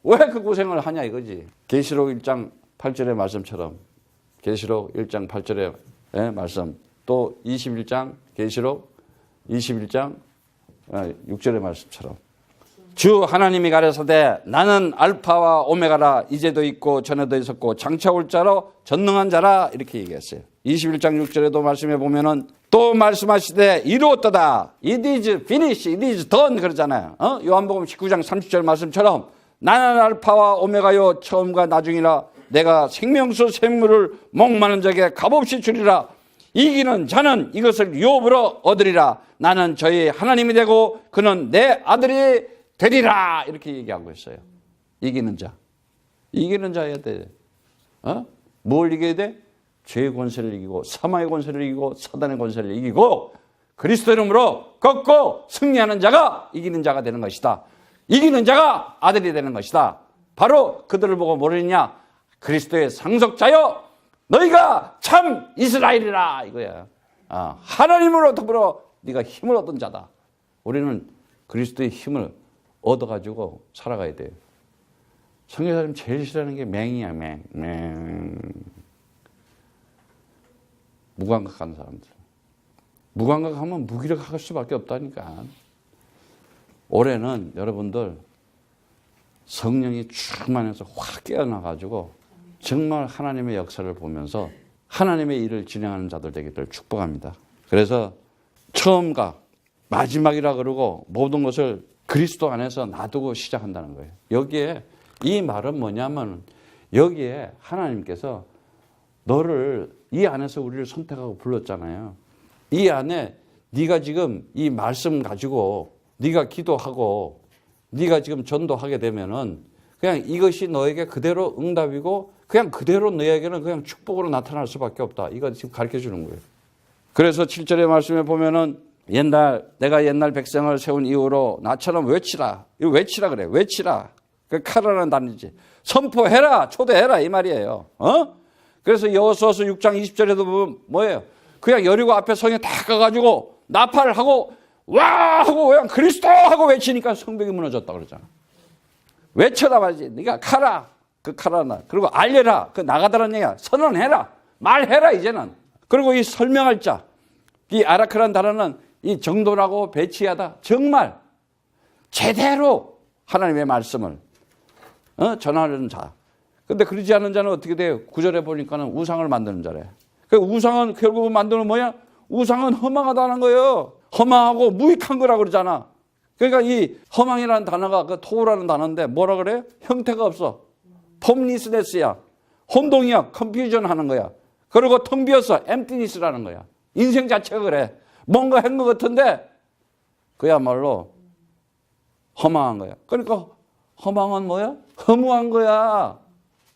왜 그 고생을 하냐 이거지. 계시록 1장 8절의 말씀처럼 계시록 1장 8절의 말씀 또 21장 계시록 21장 6절의 말씀처럼 주 하나님이 가라사대 나는 알파와 오메가라 이제도 있고 전에도 있었고 장차 올 자로 전능한 자라 이렇게 얘기했어요. 21장 6절에도 말씀해 보면은 또 말씀하시되 이루었도다. It is finished. It is done 그러잖아요. 요한복음 19장 30절 말씀처럼 나는 알파와 오메가요 처음과 나중이라 내가 생명수 샘물을 목마른 자에게 값없이 주리라. 이기는 자는 이것을 유업으로 얻으리라. 나는 저희 하나님이 되고 그는 내 아들이 되리라. 이렇게 얘기하고 있어요. 이기는 자. 이기는 자여야 돼. 뭘 이겨야 돼? 죄의 권세를 이기고 사망의 권세를 이기고 사단의 권세를 이기고 그리스도 이름으로 꺾고 승리하는 자가 이기는 자가 되는 것이다. 이기는 자가 아들이 되는 것이다. 바로 그들을 보고 뭐랬냐? 그리스도의 상속자여 너희가 참 이스라엘이라 이거야. 하나님으로 더불어 네가 힘을 얻은 자다. 우리는 그리스도의 힘을 얻어가지고 살아가야 돼요. 성경사님 제일 싫어하는 게 맹이야. 맹. 무감각한 사람들. 무감각하면 무기력할 수밖에 없다니까. 올해는 여러분들 성령이 충만해서 확 깨어나가지고 정말 하나님의 역사를 보면서 하나님의 일을 진행하는 자들 되기를 축복합니다. 그래서 처음과 마지막이라 그러고 모든 것을 그리스도 안에서 놔두고 시작한다는 거예요. 여기에 이 말은 뭐냐면 여기에 하나님께서 너를 이 안에서 우리를 선택하고 불렀잖아요. 이 안에 네가 지금 이 말씀 가지고 네가 기도하고 네가 지금 전도하게 되면은 그냥 이것이 너에게 그대로 응답이고 그냥 그대로 너에게는 그냥 축복으로 나타날 수밖에 없다. 이거 지금 가르쳐 주는 거예요. 그래서 7절의 말씀에 보면은 내가 옛날 백성을 세운 이후로 나처럼 외치라. 이거 외치라 그래. 외치라. 그 카라는 단어지. 선포해라. 초대해라. 이 말이에요. 그래서 여호수아서 6장 20절에도 보면 뭐예요? 그냥 여리고 앞에 성에 다 가가지고 나팔을 하고 와! 하고 그냥 그리스도! 하고 외치니까 성벽이 무너졌다 그러잖아. 외쳐라 말이지. 네가 가라. 그 가라나. 그리고 알려라. 그 나가다라는 얘기야. 선언해라. 말해라 이제는. 그리고 이 설명할 자. 이 아라크라는 단어는 이 정도라고 배치하다. 정말 제대로 하나님의 말씀을 전하는 자. 근데 그러지 않은 자는 어떻게 돼요? 9절에 보니까는 우상을 만드는 자래. 그 우상은 결국은 만드는 뭐야? 우상은 허망하다는 거예요. 허망하고 무익한 거라고 그러잖아. 그러니까 이 허망이라는 단어가 그 토우라는 단어인데 뭐라 그래요? 형태가 없어. 폼리스네스야. 혼동이야. 컨퓨전 하는 거야. 그리고 텅 비었어. 엠티니스라는 거야. 인생 자체가 그래. 뭔가 한 것 같은데 그야말로 허망한 거야. 그러니까 허망은 뭐야? 허무한 거야.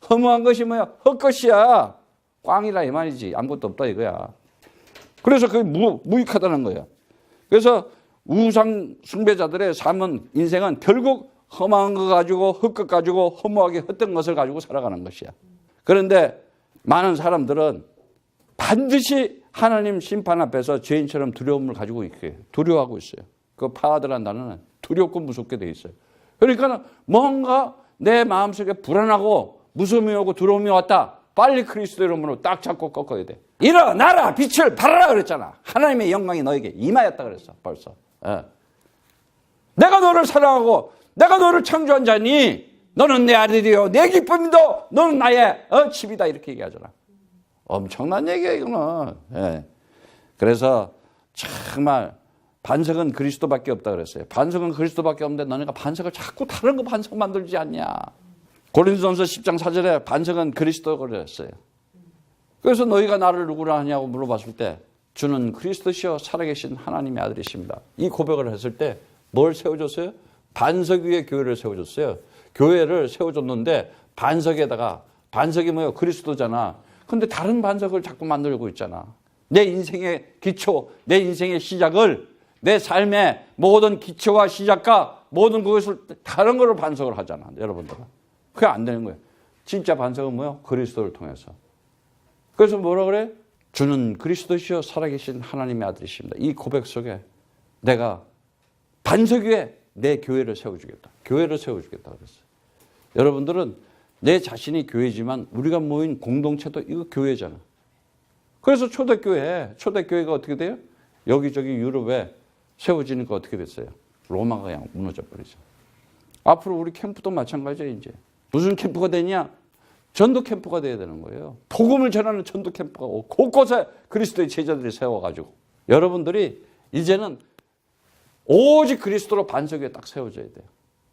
허무한 것이 뭐야? 헛것이야. 꽝이라 이 말이지. 아무것도 없다 이거야. 그래서 그게 무익하다는 거야. 그래서 우상 숭배자들의 삶은 인생은 결국 험한 거 가지고 헛것 가지고 허무하게 헛된 것을 가지고 살아가는 것이야. 그런데 많은 사람들은 반드시 하나님 심판 앞에서 죄인처럼 두려움을 가지고 있게 두려워하고 있어요. 그 파하드라는 단어는 두렵고 무섭게 돼 있어요. 그러니까 뭔가 내 마음속에 불안하고 무서움이 오고 두려움이 왔다. 빨리 그리스도 이름으로 딱 잡고 꺾어야 돼. 일어나라 빛을 발하라 그랬잖아. 하나님의 영광이 너에게 임하였다 그랬어. 벌써. 내가 너를 사랑하고 내가 너를 창조한 자니 너는 내 아들이요 내 기쁨이도 너는 나의 집이다 이렇게 얘기하잖아. 엄청난 얘기야 이거는. 그래서 정말 반석은 그리스도밖에 없다 그랬어요. 반석은 그리스도밖에 없는데 너네가 반석을 자꾸 다른 거 반석 만들지 않냐. 고린도전서 10장 4절에 반석은 그리스도가 그랬어요. 그래서 너희가 나를 누구라 하냐고 물어봤을 때 주는 그리스도시요 살아계신 하나님의 아들이십니다. 이 고백을 했을 때 뭘 세워줬어요? 반석 위에 교회를 세워줬어요. 교회를 세워줬는데 반석에다가 반석이 뭐예요? 그리스도잖아. 근데 다른 반석을 자꾸 만들고 있잖아. 내 인생의 기초, 내 인생의 시작을 내 삶의 모든 기초와 시작과 모든 그것을 다른 거로 반석을 하잖아. 여러분들은. 그게 안 되는 거예요. 진짜 반석은 뭐예요? 그리스도를 통해서. 그래서 뭐라 그래? 주는 그리스도시요 살아계신 하나님의 아들이십니다. 이 고백 속에 내가 반석 위에 내 교회를 세워주겠다. 교회를 세워주겠다 그랬어요. 여러분들은 내 자신이 교회지만 우리가 모인 공동체도 이거 교회잖아. 그래서 초대교회가 어떻게 돼요? 여기저기 유럽에 세워지니까 어떻게 됐어요? 로마가 그냥 무너져 버리죠. 앞으로 우리 캠프도 마찬가지예요. 이제 무슨 캠프가 되냐? 전도 캠프가 돼야 되는 거예요. 복음을 전하는 전도 캠프가 오고 곳곳에 그리스도의 제자들이 세워가지고 여러분들이 이제는 오직 그리스도로 반석 위에 딱 세워져야 돼요.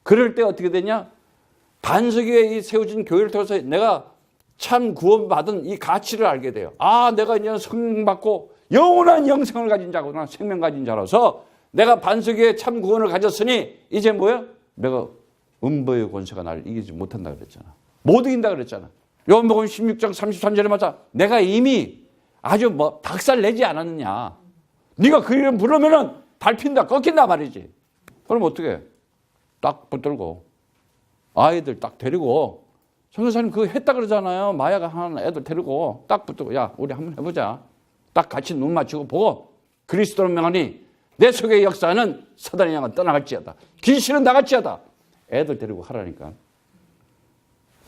그럴 때 어떻게 되냐? 반석 위에 이 세워진 교회를 통해서 내가 참 구원받은 이 가치를 알게 돼요. 아, 내가 이제 성령 받고 영원한 영생을 가진 자구나. 생명 가진 자라서 내가 반석 위에 참 구원을 가졌으니 이제 뭐야? 내가 음보의 권세가 나를 이기지 못한다 그랬잖아. 못 이긴다 그랬잖아. 요한복음 16장 33절에 맞아. 내가 이미 아주 박살 내지 않았느냐. 네가 그 이름 부르면은 밟힌다, 꺾인다 말이지. 그럼 어떻게 해? 딱 붙들고 아이들 딱 데리고, 선교사님 그거 했다 그러잖아요. 마야가 하는 애들 데리고 딱 붙들고, 야, 우리 한번 해보자. 딱 같이 눈 맞추고 보고, 그리스도를 명하니 내 속의 역사는 사단의 영은 떠나갈지어다. 귀신은 나갈지어다. 애들 데리고 하라니까.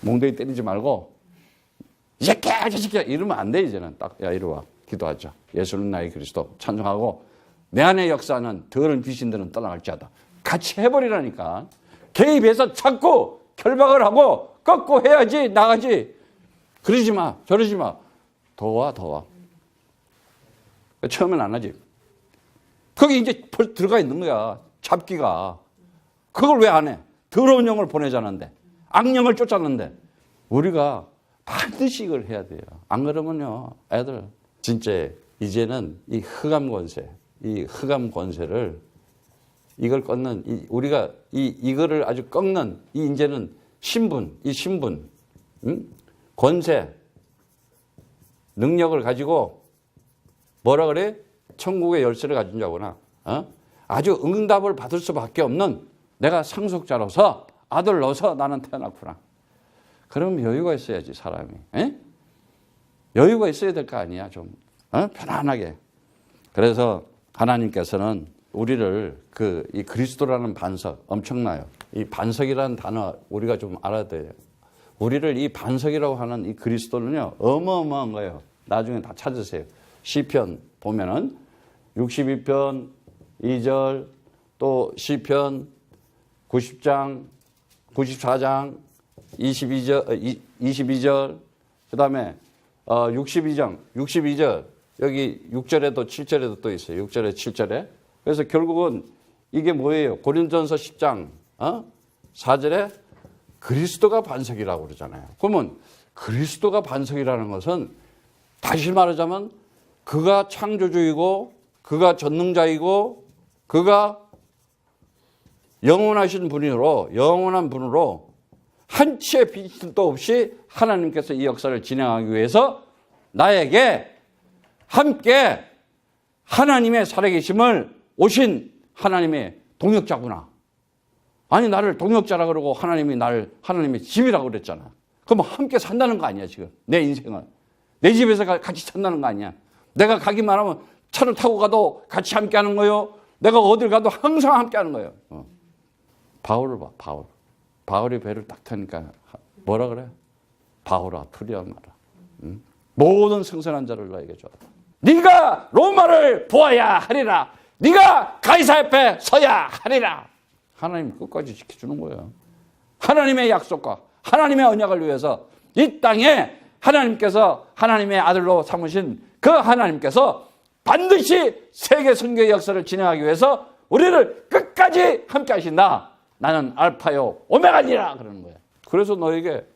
몽둥이 때리지 말고, 이 새끼야, 저 새끼야, 이러면 안 돼, 이제는. 딱, 야, 이리 와. 기도하자. 예수는 나의 그리스도. 찬송하고, 내 안의 역사는 더러운 귀신들은 떠나갈지어다. 같이 해버리라니까. 개입해서 자꾸 결박을 하고, 꺾고 해야지, 나가지. 그러지 마, 저러지 마. 더 와. 처음엔 안 하지. 거기 이제 벌써 들어가 있는 거야. 잡기가. 그걸 왜 안 해? 더러운 영을 보내자는데. 악령을 쫓았는데. 우리가 반드시 이걸 해야 돼요. 안 그러면요, 애들 진짜 이제는 이 흑암 권세를 이걸 꺾는, 우리가 이거를 아주 꺾는 이제는 신분, 권세, 능력을 가지고 뭐라 그래? 천국의 열쇠를 가진 자구나. 아주 응답을 받을 수밖에 없는 내가 상속자로서 아들로서 나는 태어났구나. 그럼 여유가 있어야지, 사람이. 에? 여유가 있어야 될 거 아니야, 좀. 편안하게. 그래서 하나님께서는 우리를 이 그리스도라는 반석, 엄청나요. 이 반석이라는 단어 우리가 좀 알아야 돼요. 우리를 이 반석이라고 하는 이 그리스도는요, 어마어마한 거예요. 나중에 다 찾으세요. 시편 보면은 62편 2절, 또 시편 90장, 94장, 22절, 그 다음에 62절, 여기 6절에도 7절에도 또 있어요. 6절에 7절에. 그래서 결국은 이게 뭐예요? 고린도전서 10장 4절에 그리스도가 반석이라고 그러잖아요. 그러면 그리스도가 반석이라는 것은 다시 말하자면 그가 창조주이고 그가 전능자이고 그가 영원한 분으로 한치의 빈틈도 없이 하나님께서 이 역사를 진행하기 위해서 나에게 함께 하나님의 살아계심을 오신 하나님의 동역자구나. 아니, 나를 동역자라 그러고 하나님이 나를 하나님의 집이라고 그랬잖아. 그럼 함께 산다는 거 아니야, 지금. 내 인생은. 내 집에서 같이 산다는 거 아니야. 내가 가기만 하면 차를 타고 가도 같이 함께 하는 거요. 내가 어딜 가도 항상 함께 하는 거예요. 바울을 봐, 바울. 바울이 배를 딱 타니까 뭐라 그래? 바울아, 두려워 마라. 응? 모든 승선한 자를 너에게 줘. 네가 로마를 보아야 하리라. 네가 가이사 앞에 서야 하리라. 하나님 끝까지 지켜주는 거예요. 하나님의 약속과 하나님의 언약을 위해서 이 땅에 하나님께서 하나님의 아들로 삼으신 그 하나님께서 반드시 세계 선교의 역사를 진행하기 위해서 우리를 끝까지 함께 하신다. 나는 알파요 오메가니라 그러는 거예요. 그래서 너에게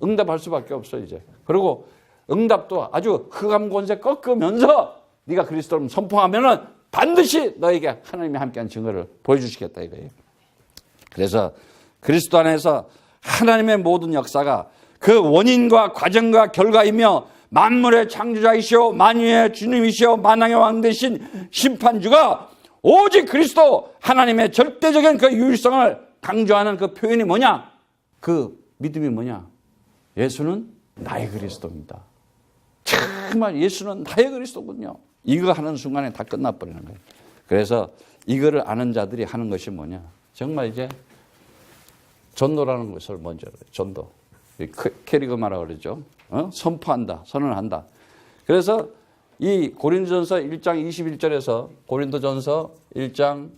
응답할 수밖에 없어 이제. 그리고 응답도 아주 흑암 권세 꺾으면서 네가 그리스도를 선포하면은 반드시 너에게 하나님이 함께한 증거를 보여주시겠다 이거예요. 그래서 그리스도 안에서 하나님의 모든 역사가 그 원인과 과정과 결과이며 만물의 창조자이시오 만유의 주님이시오 만왕의 왕 되신 심판주가 오직 그리스도 하나님의 절대적인 그 유일성을 강조하는 그 표현이 뭐냐? 그 믿음이 뭐냐? 예수는 나의 그리스도입니다. 정말 예수는 나의 그리스도군요. 이거 하는 순간에 다 끝나버리는 거예요. 그래서 이거를 아는 자들이 하는 것이 뭐냐? 정말 이제 전도라는 것을 먼저 해요. 전도. 캐리그마라고 그러죠. 선포한다. 선언한다. 그래서 이 고린도전서 1장 21절에서 고린도전서 1장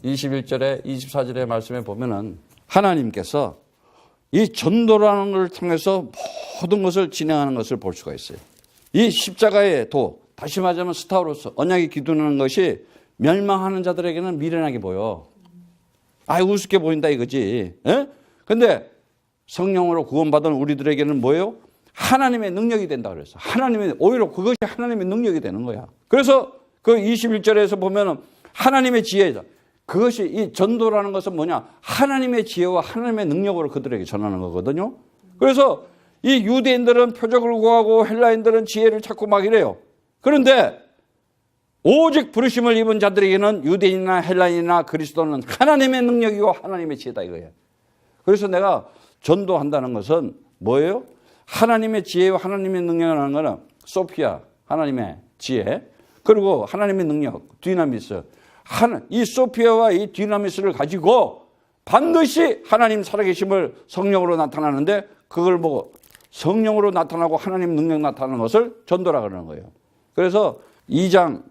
21절에 24절의 말씀에 보면은 하나님께서 이 전도라는 것을 통해서 모든 것을 진행하는 것을 볼 수가 있어요. 이 십자가의 도, 다시 말하자면 스타우로스, 언약이 기도하는 것이 멸망하는 자들에게는 미련하게 보여. 우습게 보인다 이거지. 근데 성령으로 구원받은 우리들에게는 뭐예요? 하나님의 능력이 된다 그랬어. 오히려 그것이 하나님의 능력이 되는 거야. 그래서 그 21절에서 보면은 하나님의 지혜다. 그것이 이 전도라는 것은 뭐냐? 하나님의 지혜와 하나님의 능력으로 그들에게 전하는 거거든요. 그래서 이 유대인들은 표적을 구하고 헬라인들은 지혜를 찾고 막 이래요. 그런데 오직 부르심을 입은 자들에게는 유대인이나 헬라인이나 그리스도는 하나님의 능력이고 하나님의 지혜다 이거예요. 그래서 내가 전도한다는 것은 뭐예요? 하나님의 지혜와 하나님의 능력이라는 것은 소피아, 하나님의 지혜, 그리고 하나님의 능력, 디나미스. 이 소피아와 이 디나미스를 가지고 반드시 하나님 살아계심을 성령으로 나타나는데, 그걸 보고 성령으로 나타나고 하나님 능력 나타나는 것을 전도라 그러는 거예요. 그래서 2장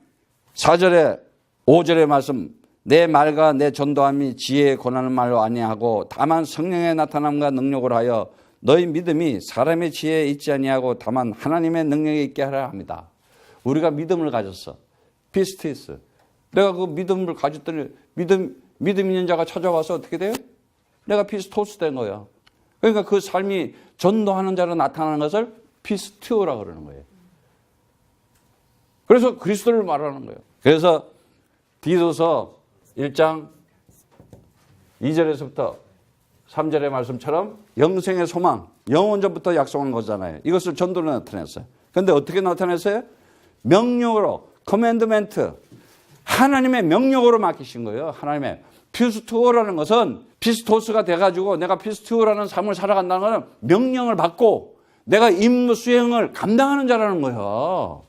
4절에 5절의 말씀, 내 말과 내 전도함이 지혜에 권하는 말로 아니하고 다만 성령의 나타남과 능력을 하여 너희 믿음이 사람의 지혜에 있지 아니하고 다만 하나님의 능력에 있게 하라 합니다. 우리가 믿음을 가졌어. 피스티스. 내가 그 믿음을 가졌더니 믿음 있는 자가 찾아와서 어떻게 돼요? 내가 피스토스 된 거야. 그러니까 그 삶이 전도하는 자로 나타나는 것을 피스티오라 그러는 거예요. 그래서 그리스도를 말하는 거예요. 그래서 디도서 1장 2절에서부터 3절의 말씀처럼 영생의 소망, 영원전부터 약속한 거잖아요. 이것을 전도로 나타냈어요. 그런데 어떻게 나타냈어요? 명령으로, 커맨드멘트, 하나님의 명령으로 맡기신 거예요. 하나님의 피스투어라는 것은 피스토스가 돼가지고 내가 피스투어라는 삶을 살아간다는 것은 명령을 받고 내가 임무 수행을 감당하는 자라는 거예요.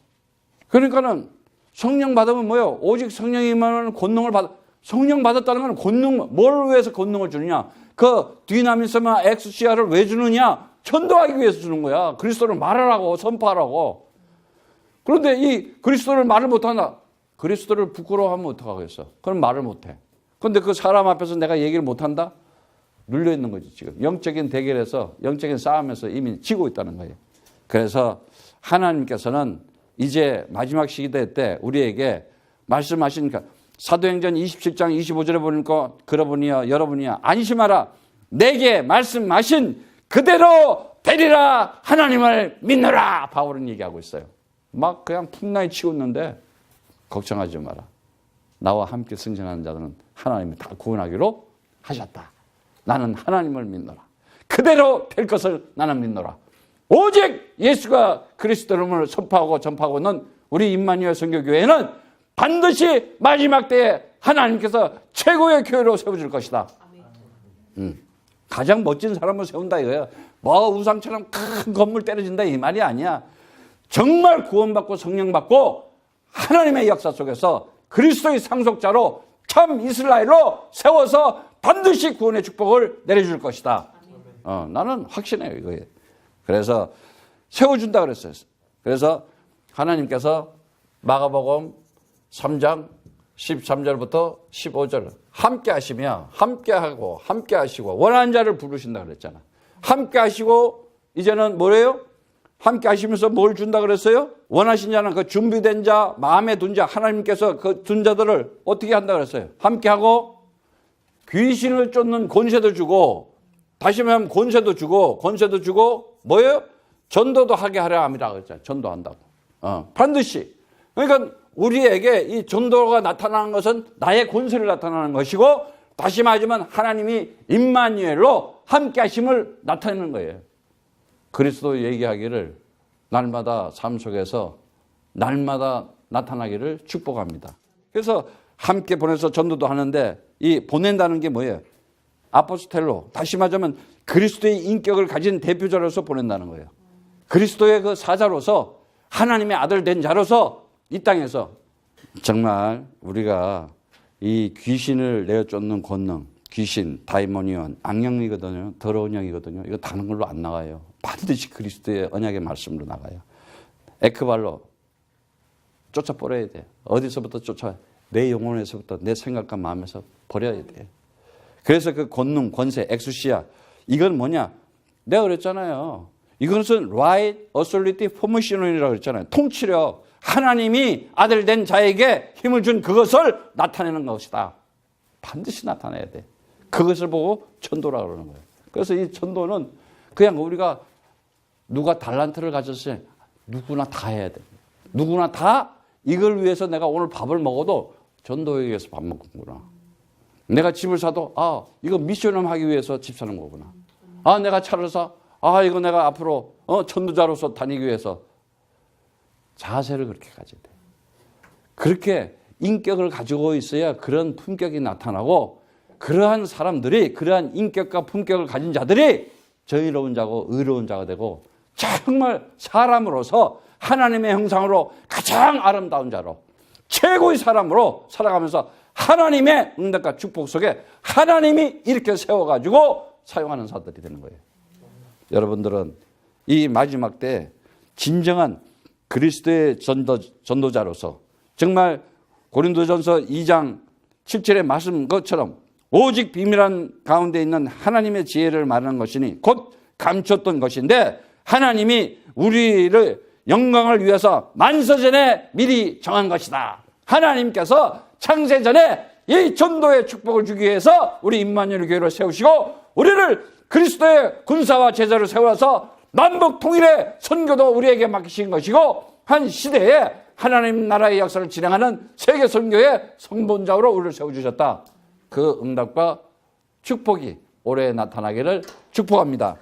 그러니까는 성령 받으면 뭐예요? 오직 성령이 임하는 권능을 성령 받았다는 건 권능, 뭘 위해서 권능을 주느냐? 그 디나미스나 엑스시아를 왜 주느냐? 전도하기 위해서 주는 거야. 그리스도를 말하라고, 선포하라고. 그런데 이 그리스도를 말을 못한다. 그리스도를 부끄러워하면 어떡하겠어? 그럼 말을 못해. 그런데 그 사람 앞에서 내가 얘기를 못한다? 눌려있는 거지 지금. 영적인 대결에서, 영적인 싸움에서 이미 지고 있다는 거예요. 그래서 하나님께서는 이제 마지막 시대 때 우리에게 말씀하시니까 사도행전 27장 25절에 보니까 그러보니여 여러분이여 안심하라. 내게 말씀하신 그대로 되리라. 하나님을 믿노라. 바울은 얘기하고 있어요. 막 그냥 풍랑이 치고 있는데 걱정하지 마라. 나와 함께 승진하는 자들은 하나님이 다 구원하기로 하셨다. 나는 하나님을 믿노라. 그대로 될 것을 나는 믿노라. 오직 예수가 그리스도를 선포하고 전파하고는 우리 임마누엘 선교교회는 반드시 마지막 때에 하나님께서 최고의 교회로 세워줄 것이다. 가장 멋진 사람을 세운다 이거예요. 뭐 우상처럼 큰 건물 때려진다 이 말이 아니야. 정말 구원받고 성령받고 하나님의 역사 속에서 그리스도의 상속자로 참 이스라엘로 세워서 반드시 구원의 축복을 내려줄 것이다. 나는 확신해요 이거예요. 그래서 세워준다 그랬어요. 그래서 하나님께서 마가복음 3장 13절부터 15절 함께 하시며 함께하고 함께 하시고 원하는 자를 부르신다 그랬잖아. 함께 하시고 이제는 뭐래요? 함께 하시면서 뭘 준다 그랬어요? 원하신 자는 그 준비된 자, 마음에 둔 자, 하나님께서 그 둔 자들을 어떻게 한다 그랬어요? 함께하고 귀신을 쫓는 권세도 주고, 다시 말하면 권세도 주고 뭐예요? 전도도 하게 하려 합니다 그랬잖아요. 전도한다고. 반드시. 그러니까 우리에게 이 전도가 나타나는 것은 나의 권세를 나타나는 것이고, 다시 말하자면 하나님이 임마누엘로 함께 하심을 나타내는 거예요. 그리스도 얘기하기를 날마다 삶 속에서 날마다 나타나기를 축복합니다. 그래서 함께 보내서 전도도 하는데 이 보낸다는 게 뭐예요? 아포스텔로, 다시 말하자면 그리스도의 인격을 가진 대표자로서 보낸다는 거예요. 그리스도의 그 사자로서 하나님의 아들 된 자로서 이 땅에서 정말 우리가 이 귀신을 내쫓는 권능, 귀신, 다이모니온, 악령이거든요. 더러운 영이거든요. 이거 다른 걸로 안 나가요. 반드시 그리스도의 언약의 말씀으로 나가요. 에크발로 쫓아버려야 돼요. 어디서부터 쫓아? 내 영혼에서부터, 내 생각과 마음에서 버려야 돼요. 그래서 그 권능, 권세, 엑수시아, 이건 뭐냐? 내가 그랬잖아요. 이것은 right, authority, permission이라고 그랬잖아요. 통치력, 하나님이 아들 된 자에게 힘을 준 그것을 나타내는 것이다. 반드시 나타내야 돼. 그것을 보고 전도라고 그러는 거예요. 그래서 이 전도는 그냥 우리가 누가 달란트를 가졌으면 누구나 다 해야 돼. 누구나 다 이걸 위해서 내가 오늘 밥을 먹어도 전도에 위해서 밥 먹는구나. 내가 집을 사도 이거 미션을 하기 위해서 집 사는 거구나. 내가 차를 사 이거 내가 앞으로 전도자로서 다니기 위해서. 자세를 그렇게 가져야 돼. 그렇게 인격을 가지고 있어야 그런 품격이 나타나고 그러한 사람들이, 그러한 인격과 품격을 가진 자들이 정의로운 자고 의로운 자가 되고 정말 사람으로서 하나님의 형상으로 가장 아름다운 자로 최고의 사람으로 살아가면서 하나님의 응답과 축복 속에 하나님이 이렇게 세워가지고 사용하는 사람들이 되는 거예요. 여러분들은 이 마지막 때 진정한 그리스도의 전도자로서 정말 고린도전서 2장 17의 말씀 것처럼 오직 비밀한 가운데 있는 하나님의 지혜를 말하는 것이니 곧 감췄던 것인데 하나님이 우리를 영광을 위해서 만세전에 미리 정한 것이다. 하나님께서 창세전에 이 전도의 축복을 주기 위해서 우리 임마누엘 교회를 세우시고 우리를 그리스도의 군사와 제자를 세워서 남북 통일의 선교도 우리에게 맡기신 것이고 한 시대에 하나님 나라의 역사를 진행하는 세계 선교의 성본자로 우리를 세워주셨다. 그 응답과 축복이 올해 나타나기를 축복합니다.